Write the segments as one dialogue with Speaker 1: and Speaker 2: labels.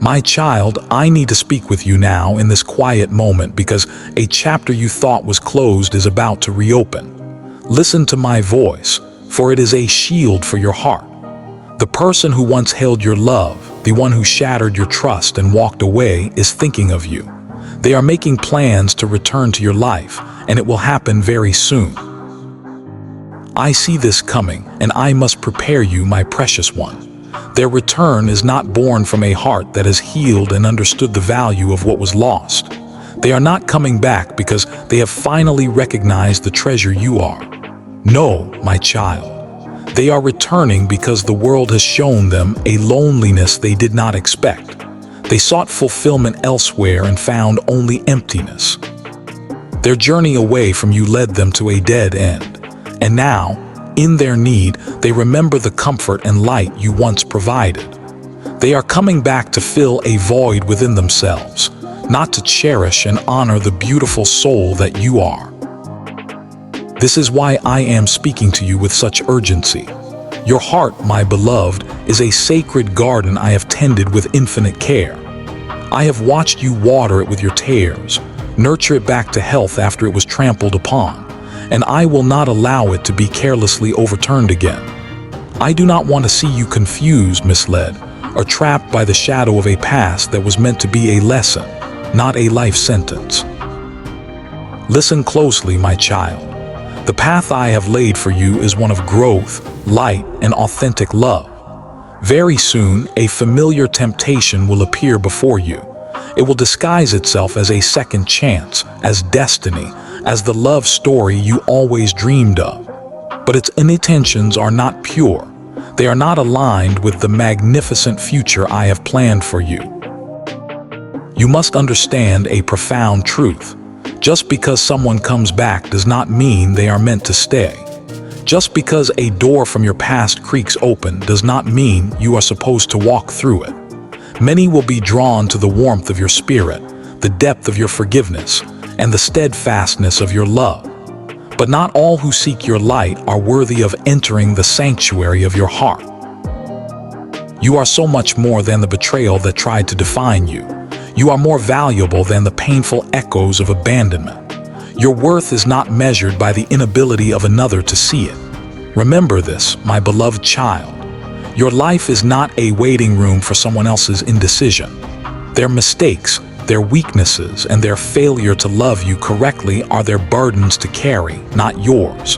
Speaker 1: My child, I need to speak with you now in this quiet moment because a chapter you thought was closed is about to reopen. Listen to my voice, for it is a shield for your heart. The person who once held your love, the one who shattered your trust and walked away, is thinking of you. They are making plans to return to your life, and it will happen very soon. I see this coming, and I must prepare you, my precious one. Their return is not born from a heart that has healed and understood the value of what was lost. They are not coming back because they have finally recognized the treasure you are. No, my child. They are returning because the world has shown them a loneliness they did not expect. They sought fulfillment elsewhere and found only emptiness. Their journey away from you led them to a dead end. And now, in their need, they remember the comfort and light you once provided. They are coming back to fill a void within themselves, not to cherish and honor the beautiful soul that you are. This is why I am speaking to you with such urgency. Your heart, my beloved, is a sacred garden I have tended with infinite care. I have watched you water it with your tears, nurture it back to health after it was trampled upon, and I will not allow it to be carelessly overturned again. I do not want to see you confused, misled, or trapped by the shadow of a past that was meant to be a lesson, not a life sentence. Listen closely, my child. The path I have laid for you is one of growth, light, and authentic love. Very soon, a familiar temptation will appear before you. It will disguise itself as a second chance, as destiny, as the love story you always dreamed of. But its intentions are not pure. They are not aligned with the magnificent future I have planned for you. You must understand a profound truth. Just because someone comes back does not mean they are meant to stay. Just because a door from your past creaks open does not mean you are supposed to walk through it. Many will be drawn to the warmth of your spirit, the depth of your forgiveness, and the steadfastness of your love. But not all who seek your light are worthy of entering the sanctuary of your heart. You are so much more than the betrayal that tried to define you. You are more valuable than the painful echoes of abandonment. Your worth is not measured by the inability of another to see it. Remember this, my beloved child. Your life is not a waiting room for someone else's indecision. Their mistakes, their weaknesses, and their failure to love you correctly are their burdens to carry, not yours.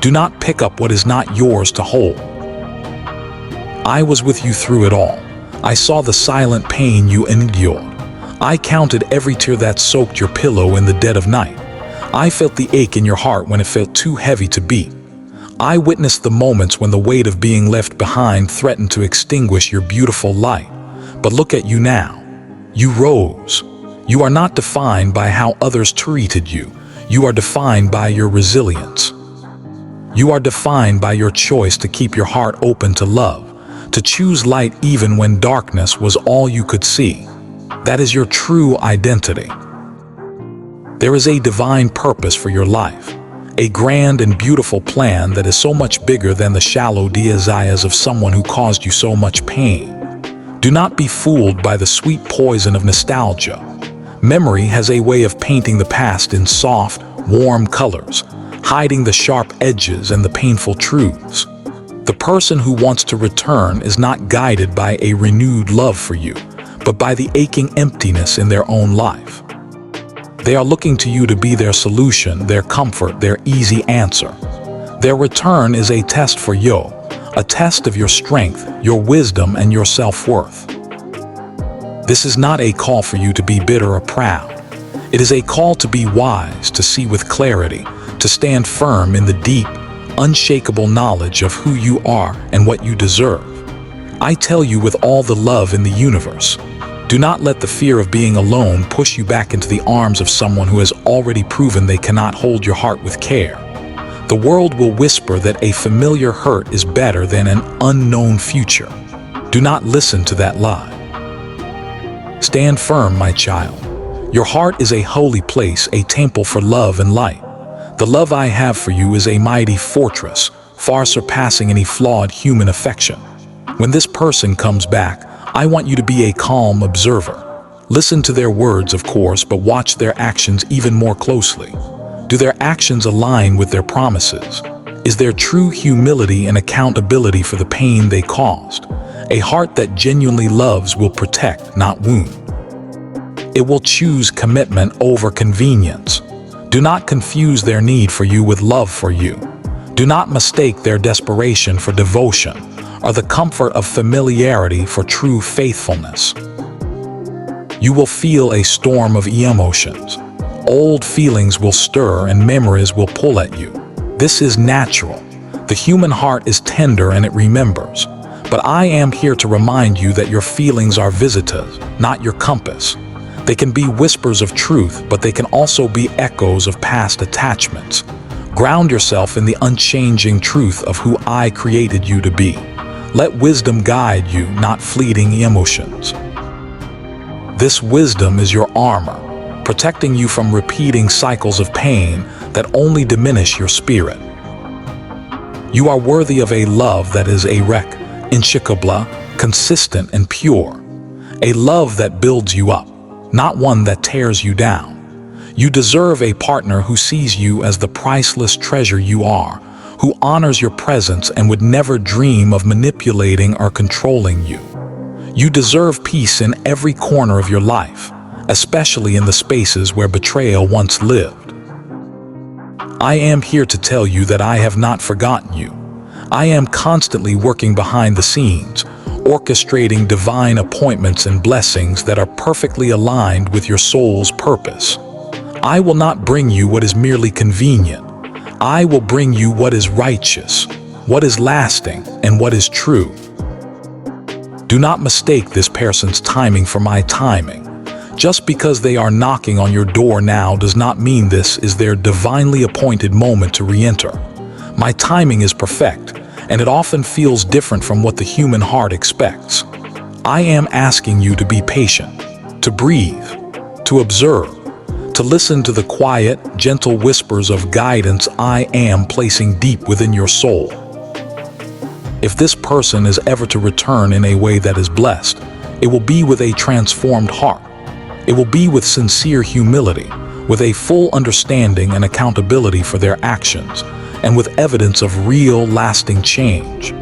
Speaker 1: Do not pick up what is not yours to hold. I was with you through it all. I saw the silent pain you endured. I counted every tear that soaked your pillow in the dead of night. I felt the ache in your heart when it felt too heavy to beat. I witnessed the moments when the weight of being left behind threatened to extinguish your beautiful light. But look at you now. You rose. You are not defined by how others treated you. You are defined by your resilience. You are defined by your choice to keep your heart open to love, to choose light even when darkness was all you could see. That is your true identity. There is a divine purpose for your life, a grand and beautiful plan that is so much bigger than the shallow desires of someone who caused you so much pain. Do not be fooled by the sweet poison of nostalgia. Memory has a way of painting the past in soft, warm colors, hiding the sharp edges and the painful truths. The person who wants to return is not guided by a renewed love for you, but by the aching emptiness in their own life. They are looking to you to be their solution, their comfort, their easy answer. Their return is a test for you, a test of your strength, your wisdom, and your self-worth. This is not a call for you to be bitter or proud. It is a call to be wise, to see with clarity, to stand firm in the deep, unshakable knowledge of who you are and what you deserve. I tell you with all the love in the universe, do not let the fear of being alone push you back into the arms of someone who has already proven they cannot hold your heart with care. The world will whisper that a familiar hurt is better than an unknown future. Do not listen to that lie. Stand firm, my child. Your heart is a holy place, a temple for love and light. The love I have for you is a mighty fortress, far surpassing any flawed human affection. When this person comes back, I want you to be a calm observer. Listen to their words, of course, but watch their actions even more closely. Do their actions align with their promises? Is there true humility and accountability for the pain they caused? A heart that genuinely loves will protect, not wound. It will choose commitment over convenience. Do not confuse their need for you with love for you. Do not mistake their desperation for devotion, or the comfort of familiarity for true faithfulness. You will feel a storm of emotions. Old feelings will stir and memories will pull at you. This is natural. The human heart is tender and it remembers. But I am here to remind you that your feelings are visitors, not your compass. They can be whispers of truth, but they can also be echoes of past attachments. Ground yourself in the unchanging truth of who I created you to be. Let wisdom guide you, not fleeting emotions. This wisdom is your armor, protecting you from repeating cycles of pain that only diminish your spirit. You are worthy of a love that is 𝐆𝐎𝐃 𝐒𝐄, consistent and pure. A love that builds you up, not one that tears you down. You deserve a partner who sees you as the priceless treasure you are, who honors your presence and would never dream of manipulating or controlling you. You deserve peace in every corner of your life, especially in the spaces where betrayal once lived. I am here to tell you that I have not forgotten you. I am constantly working behind the scenes, orchestrating divine appointments and blessings that are perfectly aligned with your soul's purpose. I will not bring you what is merely convenient. I will bring you what is righteous, what is lasting, and what is true. Do not mistake this person's timing for my timing. Just because they are knocking on your door now does not mean this is their divinely appointed moment to re-enter. My timing is perfect, and it often feels different from what the human heart expects. I am asking you to be patient, to breathe, to observe, to listen to the quiet, gentle whispers of guidance I am placing deep within your soul. If this person is ever to return in a way that is blessed, it will be with a transformed heart. It will be with sincere humility, with a full understanding and accountability for their actions, and with evidence of real, lasting change.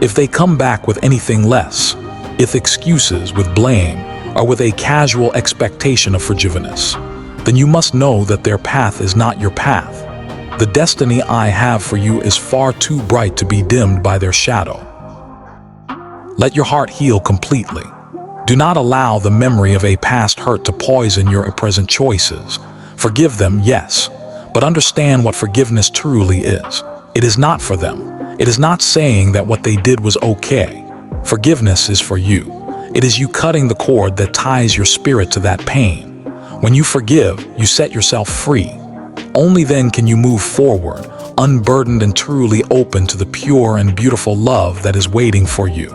Speaker 1: If they come back with anything less, with excuses, with blame, or with a casual expectation of forgiveness, then you must know that their path is not your path. The destiny I have for you is far too bright to be dimmed by their shadow. Let your heart heal completely. Do not allow the memory of a past hurt to poison your present choices. Forgive them, yes, but understand what forgiveness truly is. It is not for them. It is not saying that what they did was okay. Forgiveness is for you. It is you cutting the cord that ties your spirit to that pain. When you forgive, you set yourself free. Only then can you move forward, unburdened and truly open to the pure and beautiful love that is waiting for you.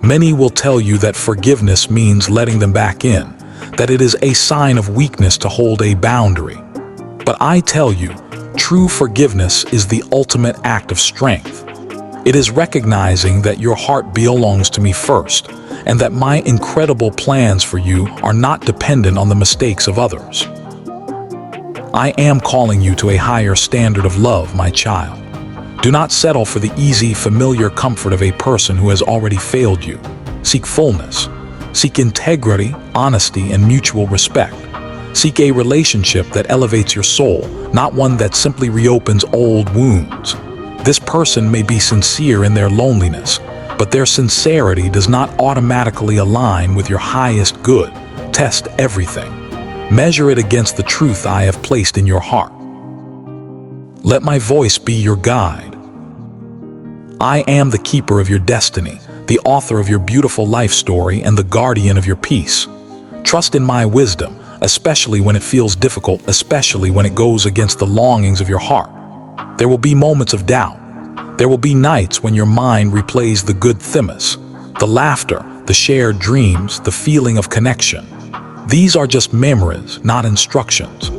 Speaker 1: Many will tell you that forgiveness means letting them back in, that it is a sign of weakness to hold a boundary. But I tell you, true forgiveness is the ultimate act of strength. It is recognizing that your heart belongs to me first, and that my incredible plans for you are not dependent on the mistakes of others. I am calling you to a higher standard of love, my child. Do not settle for the easy, familiar comfort of a person who has already failed you. Seek fullness. Seek integrity, honesty, and mutual respect. Seek a relationship that elevates your soul, not one that simply reopens old wounds. This person may be sincere in their loneliness, but their sincerity does not automatically align with your highest good. Test everything. Measure it against the truth I have placed in your heart. Let my voice be your guide. I am the keeper of your destiny, the author of your beautiful life story, and the guardian of your peace. Trust in my wisdom, especially when it feels difficult, especially when it goes against the longings of your heart. There will be moments of doubt. There will be nights when your mind replays the good themes, the laughter, the shared dreams, the feeling of connection. These are just memories, not instructions.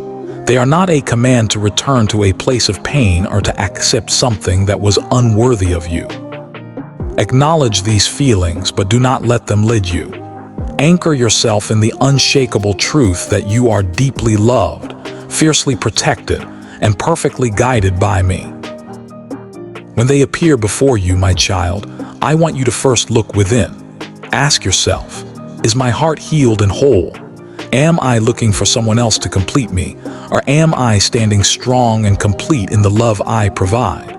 Speaker 1: They are not a command to return to a place of pain or to accept something that was unworthy of you. Acknowledge these feelings, but do not let them lead you. Anchor yourself in the unshakable truth that you are deeply loved, fiercely protected, and perfectly guided by me. When they appear before you, my child, I want you to first look within. Ask yourself, is my heart healed and whole? Am I looking for someone else to complete me, or am I standing strong and complete in the love I provide?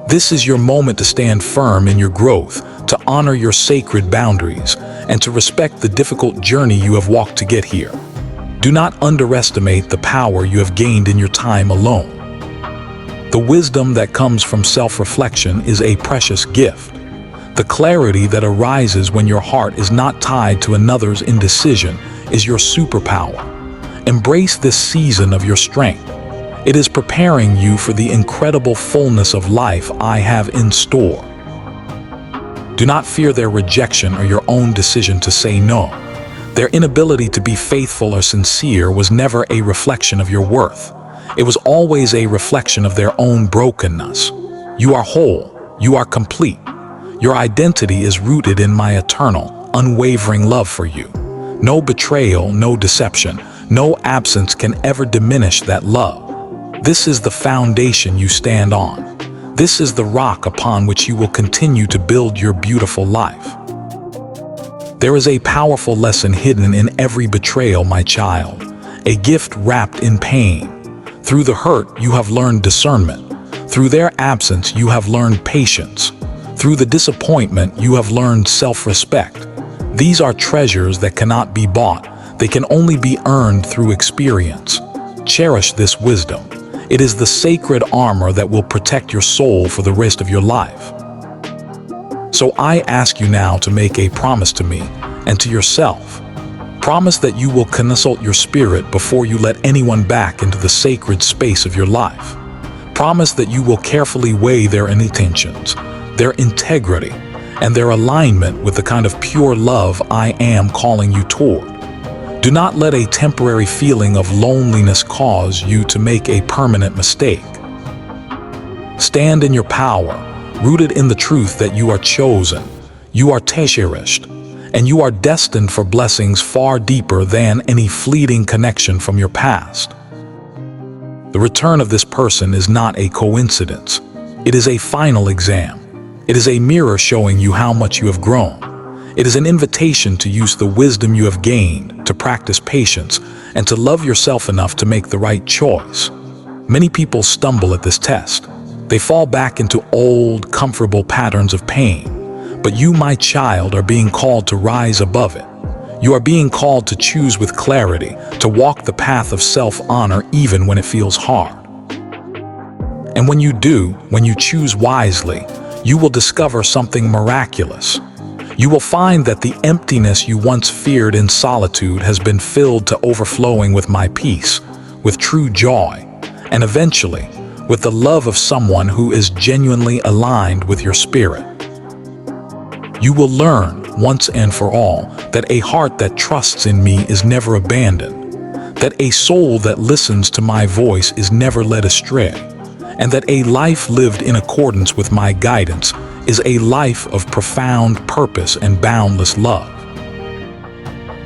Speaker 1: This is your moment to stand firm in your growth, to honor your sacred boundaries, and to respect the difficult journey you have walked to get here. Do not underestimate the power you have gained in your time alone. The wisdom that comes from self-reflection is a precious gift. The clarity that arises when your heart is not tied to another's indecision is your superpower. Embrace this season of your strength. It is preparing you for the incredible fullness of life I have in store. Do not fear their rejection or your own decision to say no. Their inability to be faithful or sincere was never a reflection of your worth. It was always a reflection of their own brokenness. You are whole. You are complete. Your identity is rooted in my eternal, unwavering love for you. No betrayal, no deception, no absence can ever diminish that love. This is the foundation you stand on. This is the rock upon which you will continue to build your beautiful life. There is a powerful lesson hidden in every betrayal, my child, a gift wrapped in pain. Through the hurt, you have learned discernment. Through their absence, you have learned patience. Through the disappointment, you have learned self-respect. These are treasures that cannot be bought. They can only be earned through experience. Cherish this wisdom. It is the sacred armor that will protect your soul for the rest of your life. So I ask you now to make a promise to me and to yourself. Promise that you will consult your spirit before you let anyone back into the sacred space of your life. Promise that you will carefully weigh their intentions, their integrity, and their alignment with the kind of pure love I am calling you toward. Do not let a temporary feeling of loneliness cause you to make a permanent mistake. Stand in your power, rooted in the truth that you are chosen, you are cherished, and you are destined for blessings far deeper than any fleeting connection from your past. The return of this person is not a coincidence. It is a final exam. It is a mirror showing you how much you have grown. It is an invitation to use the wisdom you have gained, to practice patience, and to love yourself enough to make the right choice. Many people stumble at this test. They fall back into old, comfortable patterns of pain. But you, my child, are being called to rise above it. You are being called to choose with clarity, to walk the path of self-honor even when it feels hard. And when you do, when you choose wisely, you will discover something miraculous. You will find that the emptiness you once feared in solitude has been filled to overflowing with my peace, with true joy, and eventually, with the love of someone who is genuinely aligned with your spirit. You will learn, once and for all, that a heart that trusts in me is never abandoned, that a soul that listens to my voice is never led astray, and that a life lived in accordance with my guidance is a life of profound purpose and boundless love.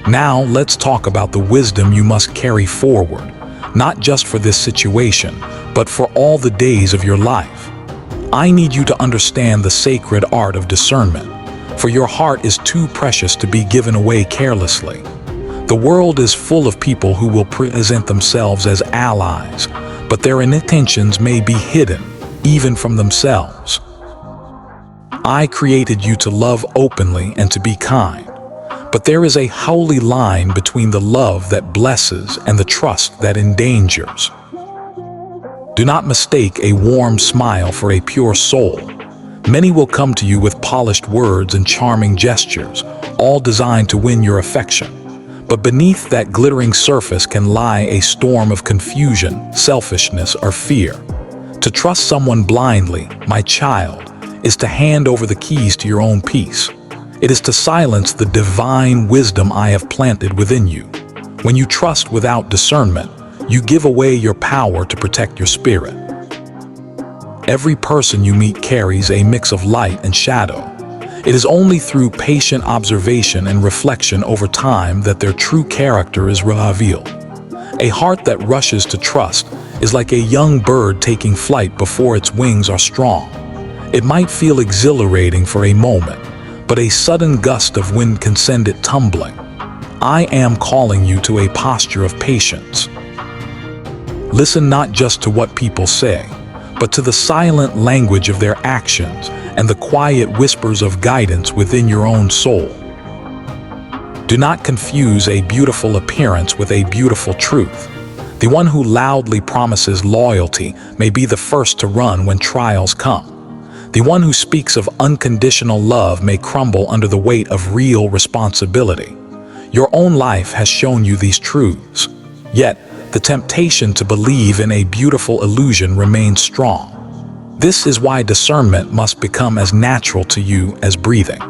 Speaker 1: Now let's talk about the wisdom you must carry forward, not just for this situation, but for all the days of your life. I need you to understand the sacred art of discernment, for your heart is too precious to be given away carelessly. The world is full of people who will present themselves as allies, but their intentions may be hidden, even from themselves. I created you to love openly and to be kind, but there is a holy line between the love that blesses and the trust that endangers. Do not mistake a warm smile for a pure soul. Many will come to you with polished words and charming gestures, all designed to win your affection. But beneath that glittering surface can lie a storm of confusion, selfishness, or fear. To trust someone blindly, my child, is to hand over the keys to your own peace. It is to silence the divine wisdom I have planted within you. When you trust without discernment, you give away your power to protect your spirit. Every person you meet carries a mix of light and shadow. It is only through patient observation and reflection over time that their true character is revealed. A heart that rushes to trust is like a young bird taking flight before its wings are strong. It might feel exhilarating for a moment, but a sudden gust of wind can send it tumbling. I am calling you to a posture of patience. Listen not just to what people say, but to the silent language of their actions and the quiet whispers of guidance within your own soul. Do not confuse a beautiful appearance with a beautiful truth. The one who loudly promises loyalty may be the first to run when trials come. The one who speaks of unconditional love may crumble under the weight of real responsibility. Your own life has shown you these truths. Yet, the temptation to believe in a beautiful illusion remains strong. This is why discernment must become as natural to you as breathing.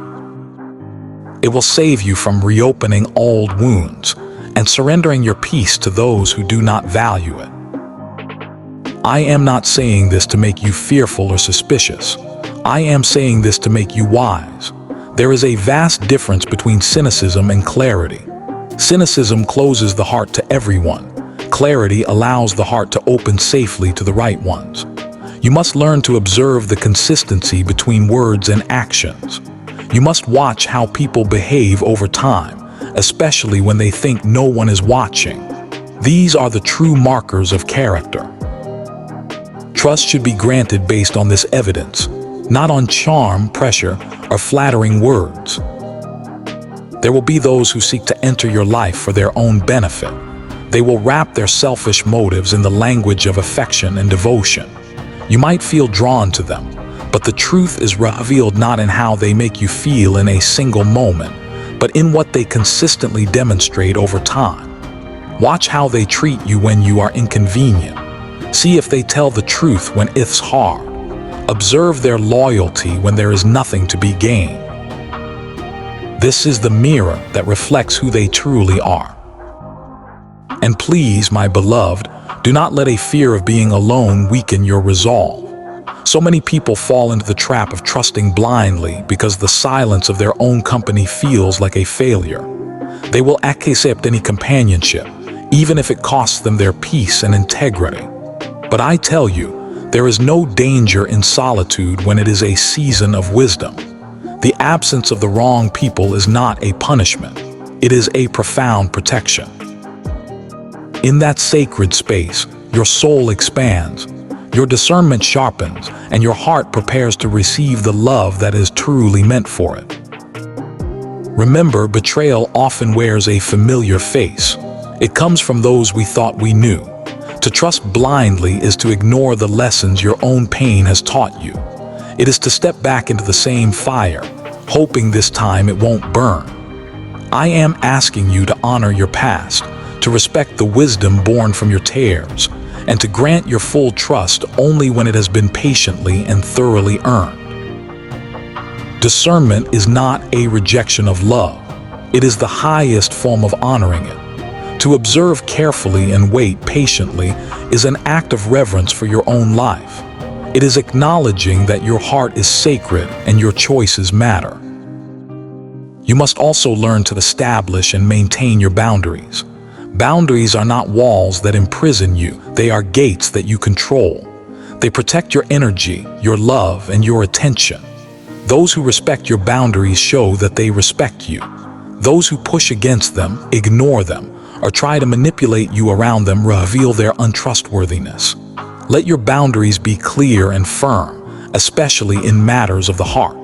Speaker 1: It will save you from reopening old wounds and surrendering your peace to those who do not value it. I am not saying this to make you fearful or suspicious. I am saying this to make you wise. There is a vast difference between cynicism and clarity. Cynicism closes the heart to everyone. Clarity allows the heart to open safely to the right ones. You must learn to observe the consistency between words and actions. You must watch how people behave over time, especially when they think no one is watching. These are the true markers of character. Trust should be granted based on this evidence, not on charm, pressure, or flattering words. There will be those who seek to enter your life for their own benefit. They will wrap their selfish motives in the language of affection and devotion. You might feel drawn to them, but the truth is revealed not in how they make you feel in a single moment, but in what they consistently demonstrate over time. Watch how they treat you when you are inconvenient. See if they tell the truth when it's hard. Observe their loyalty when there is nothing to be gained. This is the mirror that reflects who they truly are. And please, my beloved, do not let a fear of being alone weaken your resolve. So many people fall into the trap of trusting blindly because the silence of their own company feels like a failure. They will accept any companionship, even if it costs them their peace and integrity. But I tell you, there is no danger in solitude when it is a season of wisdom. The absence of the wrong people is not a punishment. It is a profound protection. In that sacred space, your soul expands, your discernment sharpens, and your heart prepares to receive the love that is truly meant for it. Remember, betrayal often wears a familiar face. It comes from those we thought we knew. To trust blindly is to ignore the lessons your own pain has taught you. It is to step back into the same fire, hoping this time it won't burn. I am asking you to honor your past, to respect the wisdom born from your tears, and to grant your full trust only when it has been patiently and thoroughly earned. Discernment is not a rejection of love. It is the highest form of honoring it. To observe carefully and wait patiently is an act of reverence for your own life. It is acknowledging that your heart is sacred and your choices matter. You must also learn to establish and maintain your boundaries. Boundaries are not walls that imprison you, they are gates that you control. They protect your energy, your love, and your attention. Those who respect your boundaries show that they respect you. Those who push against them, ignore them, or try to manipulate you around them reveal their untrustworthiness. Let your boundaries be clear and firm, especially in matters of the heart.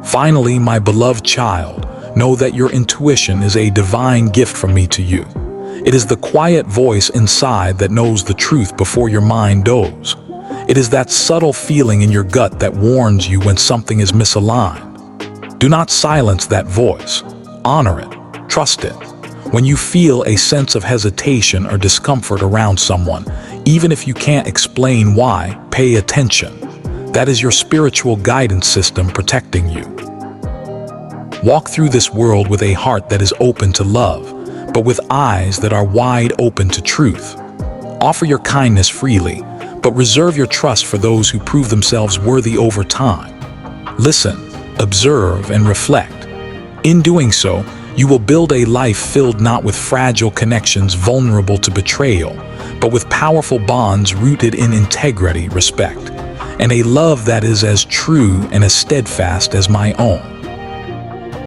Speaker 1: Finally, my beloved child, know that your intuition is a divine gift from me to you. It is the quiet voice inside that knows the truth before your mind does. It is that subtle feeling in your gut that warns you when something is misaligned. Do not silence that voice. Honor it. Trust it. When you feel a sense of hesitation or discomfort around someone, even if you can't explain why, pay attention. That is your spiritual guidance system protecting you. Walk through this world with a heart that is open to love, but with eyes that are wide open to truth. Offer your kindness freely, but reserve your trust for those who prove themselves worthy over time. Listen, observe, and reflect. In doing so, you will build a life filled not with fragile connections vulnerable to betrayal, but with powerful bonds rooted in integrity, respect, and a love that is as true and as steadfast as my own.